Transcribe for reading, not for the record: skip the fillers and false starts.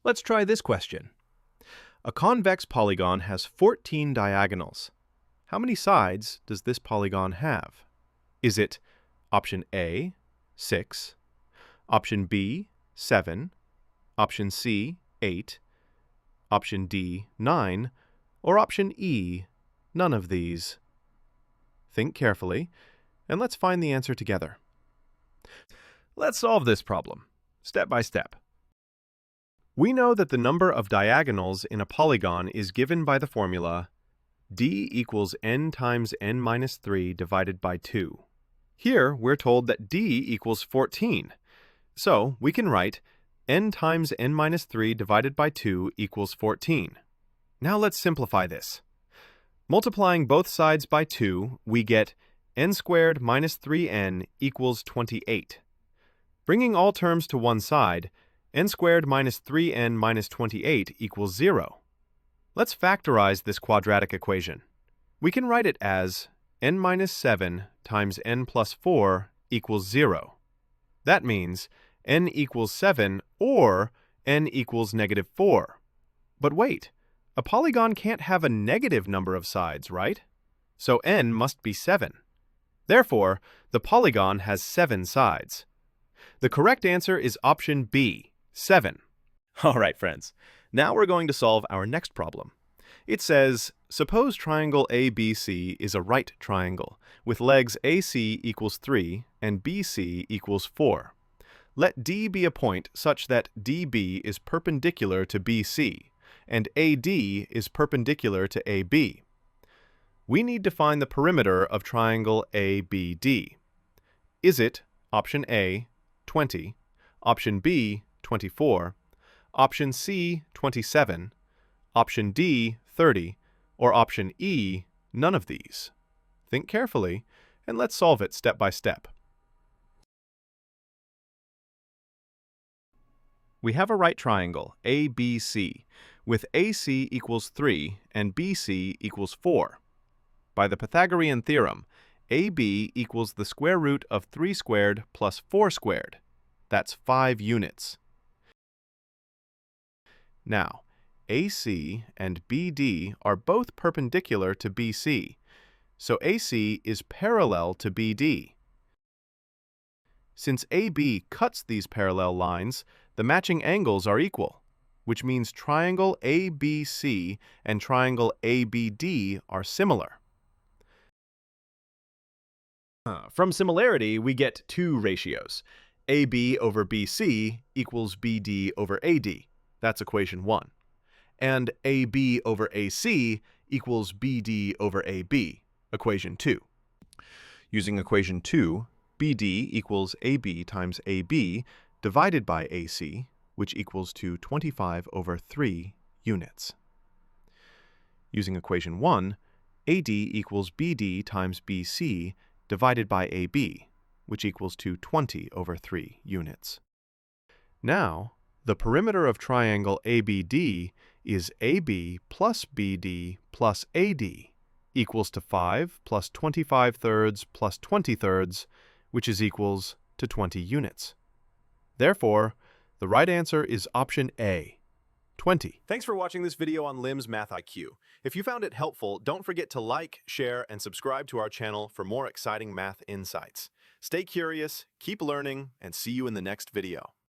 Let's try this question. A convex polygon has 14 diagonals. How many sides does this polygon have? Is it option A, 6, option B, 7, option C, 8, option D, 9, or option E, none of these? Think carefully, and let's find the answer together. Let's solve this problem, step by step. We know that the number of diagonals in a polygon is given by the formula d equals n times n minus 3 divided by 2. Here, we're told that d equals 14, so we can write n times n minus 3 divided by 2 equals 14. Now let's simplify this. Multiplying both sides by 2, we get n squared minus 3n equals 28. Bringing all terms to one side, n squared minus 3n minus 28 equals 0. Let's factorize this quadratic equation. We can write it as n minus 7 times n plus 4 equals 0. That means n equals 7 or n equals negative 4. But wait, a polygon can't have a negative number of sides, right? So n must be 7. Therefore, the polygon has 7 sides. The correct answer is option B, 7. All right, friends. Now we're going to solve our next problem. It says, suppose triangle ABC is a right triangle, with legs AC equals 3 and BC equals 4. Let D be a point such that DB is perpendicular to BC, and AD is perpendicular to AB. We need to find the perimeter of triangle ABD. Is it option A, 20, option B, 24, option C, 27, option D, 30, or option E, none of these? Think carefully, and let's solve it step by step. We have a right triangle, ABC, with AC equals 3 and BC equals 4. By the Pythagorean theorem, AB equals the square root of 3 squared plus 4 squared. That's 5 units. Now, AC and BD are both perpendicular to BC, so AC is parallel to BD. Since AB cuts these parallel lines, the matching angles are equal, which means triangle ABC and triangle ABD are similar. From similarity, we get two ratios. AB over BC equals BD over AD. That's equation 1. And AB over AC equals BD over AB, equation 2. Using equation 2, BD equals AB times AB divided by AC, which equals to 25 over 3 units. Using equation 1, AD equals BD times BC divided by AB, which equals to 20 over 3 units. Now, the perimeter of triangle ABD is AB plus BD plus AD equals to 5 plus 25 thirds plus 20 thirds, which is equals to 20 units. Therefore, the right answer is option A, 20. Thanks for watching this video on LIMS Math IQ. If you found it helpful, don't forget to like, share, and subscribe to our channel for more exciting math insights. Stay curious, keep learning, and see you in the next video.